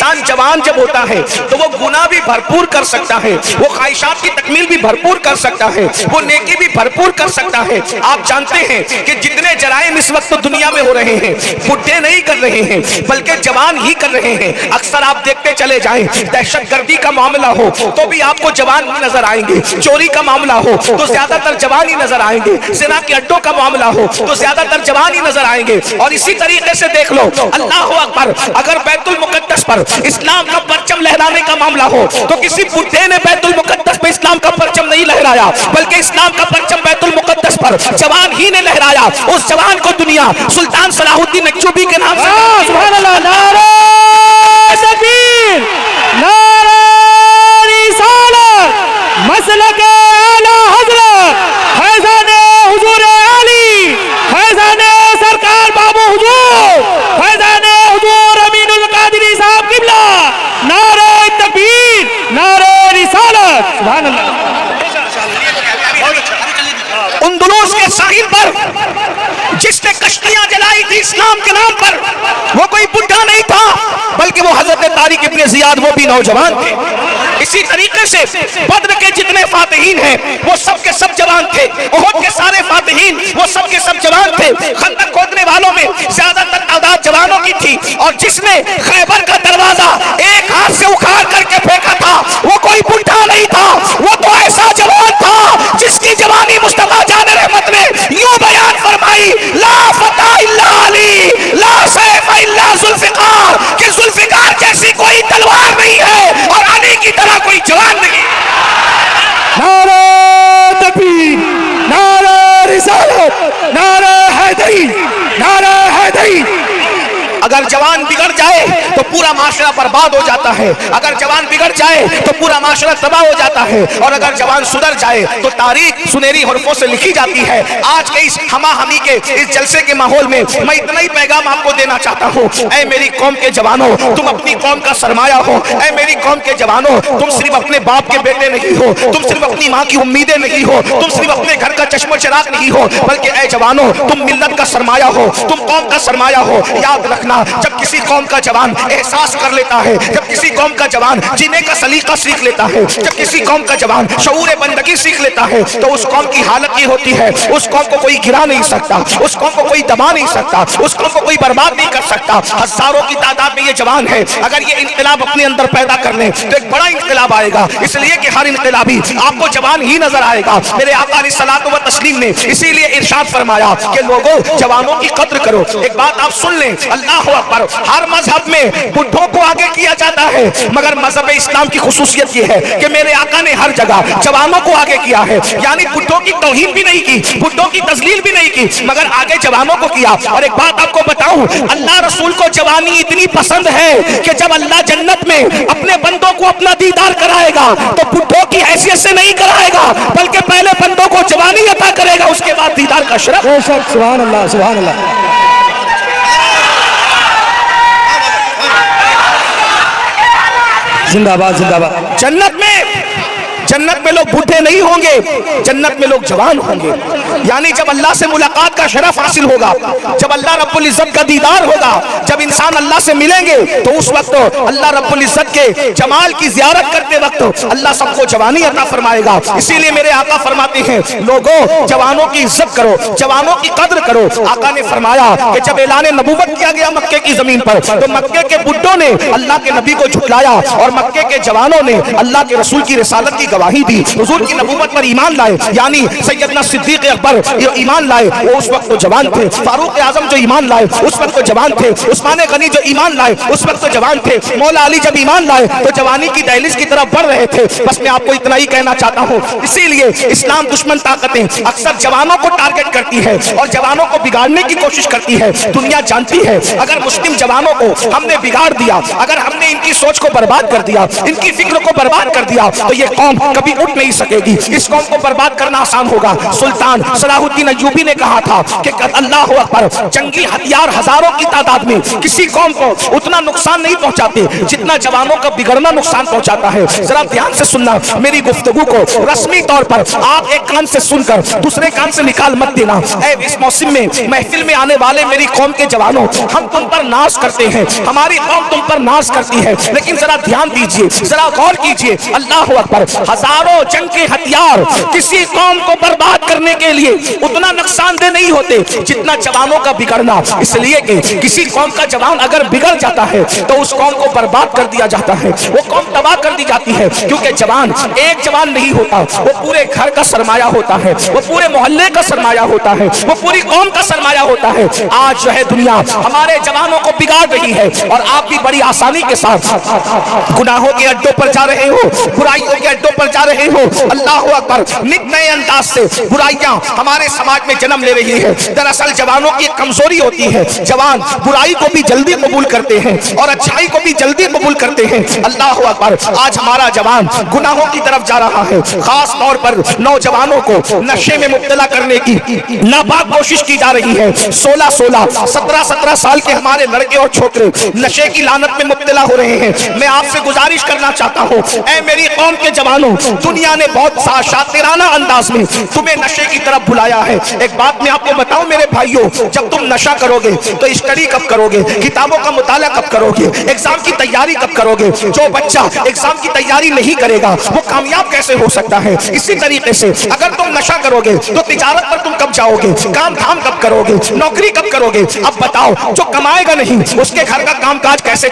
انسان جوان جب ہوتا ہے تو وہ گناہ بھی بھرپور کر سکتا ہے، وہ خواہشات کی تکمیل بھی بھرپور کر سکتا ہے، وہ نیکی بھی بھرپور کر سکتا ہے۔ آپ جانتے ہیں کہ جتنے جرائم اس وقت دنیا میں ہو رہے ہیں بڈھے نہیں کر رہے ہیں بلکہ جوان ہی کر رہے ہیں۔ اکثر آپ دیکھتے چلے جائیں، دہشت گردی کا معاملہ ہو تو بھی آپ کو جوان ہی نظر آئیں گے، چوری کا معاملہ ہو تو زیادہ تر جوان ہی نظر آئیں گے، زنا کے اڈوں کا معاملہ ہو تو زیادہ تر جوان ہی نظر آئیں گے۔ اور اسی طریقے سے دیکھ لو، اللہ اکبر، اگر بیت المقدس پر اسلام کا پرچم لہرانے کا معاملہ ہو تو کسی بڈھے نے بیت المقدس پر اسلام کا پرچم نہیں لہرایا بلکہ اسلام کا پرچم بیت المقدس پر جوان ہی نے لہرایا۔ اس جوان کو دنیا سلطان صلاح الدین ایوبی کے نام سے سبحان اللہ، نعرہ تکبیر، نعرہ رسالت، مسلک اعلی حضرت فیضان حضور علی، فیضان سرکار بابو حضور، فیضان حضور امین القادری صاحب قبلہ، نعرہ تکبیر، نعرہ رسالت، سبحان اللہ۔ اندلس کے ساحل پر جس نے کشتیاں جلائی تھی اسلام کے نام پر، وہ کوئی بڈھا نہیں تھا بلکہ وہ حضرت طارق ابن زیاد، وہ بھی نوجوان تھے۔ اسی طریقے سے بدر کے جتنے فاتحین ہیں وہ سب کے سب جوان تھے، احد کے سارے فاتحین وہ سب کے سب جوان تھے، خندق کھودنے والوں میں زیادہ تر تعداد جوانوں کی تھی، اور جس نے خیبر کا دروازہ ایک ہاتھ سے اکھاڑ کر کے پھینکا تھا وہ کوئی بڈھا نہیں تھا، وہ تو ایسا جوان تھا جس کی جوانی مصطفیٰ جان رحمت نے یوں بیان فرمائی، لا فتح الا علی، لا سیف الا ذوالفقار، کہ ذوالفقار جیسی کوئی تلوار نہیں ہے اور علی کی طرح کوئی جوان نہیں۔ نعرہ تکبیر، نعرہ رسالت، نعرہ حیدری، نعرہ حیدری۔ اگر جوان بگڑ جائے تو پورا معاشرہ برباد ہو جاتا ہے، اگر جوان بگڑ جائے تو پورا معاشرہ تباہ ہو جاتا ہے، اور اگر جوان سدھر جائے تو تاریخ سنہری حروفوں سے لکھی جاتی ہے۔ آج کے اس ہما ہمی کے اس جلسے کے ماحول میں میں اتنا ہی پیغام آپ کو دینا چاہتا ہوں، اے میری قوم کے جوانوں، تم اپنی قوم کا سرمایہ ہو، اے میری قوم کے جوانوں، تم صرف اپنے باپ کے بیٹے نہیں ہو، تم صرف اپنی ماں کی امیدیں نہیں ہو، تم صرف اپنے گھر کا چشم و چراغ نہیں ہو، بلکہ اے جوانوں تم ملت کا سرمایہ ہو، تم قوم کا سرمایہ ہو۔ یاد رکھنا، جب کسی قوم کا جوان احساس کر لیتا ہے، جب کسی قوم کا جوان جینے کا سلیقہ سیکھ لیتا ہے، جب کسی قوم کا جوان شعور بندگی سیکھ لیتا ہے تو اس قوم کی حالت یہ ہوتی ہے، اس قوم کو کوئی گرا نہیں سکتا، اس قوم کو کوئی دبا نہیں سکتا، اس قوم کو کوئی برباد نہیں کر سکتا۔ ہزاروں کی تعداد میں یہ جوان ہے، اگر یہ انقلاب اپنے اندر پیدا کر لیں تو ایک بڑا انقلاب آئے گا، اس لیے کہ ہر انقلابی آپ کو جوان ہی نظر آئے گا۔ میرے آقا علیہ الصلوۃ والتسلیم نے اسی لیے ارشاد فرمایا کہ لوگوں جوانوں کی قدر کرو۔ ایک بات آپ سن لیں، اللہ اکبر، ہر مذہب میں بڈھوں کو آگے کیا جاتا ہے، مگر مذہب اسلام کی خصوصیت یہ ہے کہ میرے آقا نے ہر جگہ جوانوں کو آگے کیا ہے، یعنی بڈھوں کی توہین بھی نہیں کی، بڈھوں کی تذلیل بھی نہیں کی، مگر آگے جوانوں کو کیا۔ اور ایک بات آپ کو بتاؤں، اللہ رسول کو جوانی اتنی پسند ہے کہ جب اللہ جنت میں اپنے بندوں کو اپنا دیدار کرائے گا تو بڈھوں کی حیثیت سے نہیں کرائے گا، بلکہ پہلے بندوں کو جوانی عطا کرے گا، اس کے بعد دیدار کا شرف۔ بے شک، سبحان اللہ، سبحان اللہ۔ زندہ باد، زندہ باد۔ جنت میں لوگ بوڑھے نہیں ہوں گے، جنت میں لوگ جوان ہوں گے، یعنی جب اللہ سے ملاقات کا شرف حاصل ہوگا، جب اللہ رب العزت کا دیدار ہوگا، جب انسان اللہ سے ملیں گے تو اس وقت اللہ رب العزت کے جمال کی زیارت کرتے وقت اللہ سب کو جوانی عطا فرمائے گا۔ اسی لیے میرے آقا فرماتے ہیں لوگوں جوانوں کی عزت کرو، جوانوں کی قدر کرو۔ آقا نے فرمایا کہ جب اعلان نبوت کیا گیا مکے کی زمین پر تو مکے کے بڈھوں نے اللہ کے نبی کو جھٹلایا اور مکے کے جوانوں نے اللہ کے رسول کی رسالت کی گواہی دی، حضور کی نبوت پر ایمان لائے، یعنی سیدنا صدیق اکبر ایمان لائے، وہ اس وقت تو جوان تھے، فاروق اعظم جو ایمان لائے اس وقت تو جوان تھے، عثمان غنی جو ایمان لائے اس وقت تو جوان تھے، مولا علی جب ایمان لائے تو جوانی کی دہلیز کی طرف بڑھ رہے تھے۔ بس میں آپ کو اتنا ہی کہنا چاہتا ہوں، اسی لیے اسلام دشمن طاقتیں اکثر جوانوں کو ٹارگٹ کرتی ہے اور جوانوں کو بگاڑنے کی کوشش کرتی ہے۔ دنیا جانتی ہے اگر مسلم جوانوں کو ہم نے بگاڑ دیا، اگر ہم نے ان کی سوچ کو برباد کر دیا، ان کی فکر کو برباد کر دیا تو یہ قوم کبھی اٹھ نہیں سکے گی، اس قوم کو برباد کرنا آسان ہوگا۔ سلطان صلاح الدین ایوبی نے کہا تھا کہ اللہ اکبر، جنگی ہتھیار ہزاروں کی تعداد میں کسی قوم کو اتنا نقصان نہیں پہنچاتے جتنا جوانوں کا بگڑنا نقصان پہنچاتا ہے۔ ذرا دھیان سے سننا میری گفتگو کو، رسمی طور پر آپ ایک کان سے سن کر دوسرے کان سے نکال مت دینا۔ اے اس موسم میں محفل میں آنے والے میری قوم کے جوانوں، ہم تم پر ناز کرتے ہیں، ہماری قوم تم پر ناز کرتی ہوتی ہے, لیکن ذرا دھیان دیجئے, ذرا غور کیجئے, اللہ اکبر, ہزاروں جنگ کے ہتھیار کسی قوم کو برباد کرنے کے لیے اتنا نقصان دہ نہیں ہوتے جتنا جوانوں کا بگڑنا. اس لیے کہ کسی قوم کا جوان اگر بگڑ جاتا ہے تو اس قوم کو برباد کر دیا جاتا ہے, وہ قوم تباہ کر دی جاتی ہے, کیونکہ جوان ایک جوان نہیں ہوتا, وہ پورے گھر کا سرمایہ ہوتا ہے, وہ پورے محلے کا سرمایہ ہوتا ہے, وہ پوری قوم کا سرمایہ ہوتا ہے. آج جو ہے دنیا ہمارے جوانوں کو بگاڑ رہی ہے اور آپ بھی بڑی آسانی کے ساتھ گناہوں کے اڈوں پر جا رہے ہو, برائیوں کے اڈوں پر جا رہے ہو. اللہ اکبر, نت نئے انداز سے برائیاں ہمارے سماج میں جنم لے رہی ہے. دراصل جوانوں کی کمزوری ہوتی ہے, جوان برائی کو بھی جلدی قبول کرتے ہیں اور اچھائی کو بھی جلدی قبول کرتے ہیں. اللہ اکبر, آج ہمارا جوان گناہوں کی طرف جا رہا ہے. خاص طور پر نوجوانوں کو نشے میں مبتلا کرنے کی ناپاک کوشش کی جا رہی ہے. 16 17 سال کے ہمارے لڑکے اور چھوکرے نشے کی لعنت میں مبتلا ہو رہے ہیں. میں آپ سے گزارش کرنا چاہتا ہوں, اے میری قوم کے جوانوں, دنیا نے بہت شاطرانہ انداز میں تمہیں نشے کی طرف بلایا ہے. ایک بات میں آپ کو بتاؤں میرے بھائیوں, جب تم نشہ کرو گے تو اسٹڈی کب کرو گے, کتابوں کا مطالعہ کب کرو گے, ایگزام کی تیاری کب کرو گے؟ جو بچہ ایگزام کی تیاری نہیں کرے گا وہ کامیاب کیسے ہو سکتا ہے؟ اسی طریقے سے اگر تم نشہ کرو گے تو تجارت پر تم کب جاؤ گے, کام دھام کب کرو گے, نوکری کب کرو گے؟ اب بتاؤ, جو کمائے گا نہیں اس کے گھر کا کام کاج کیسے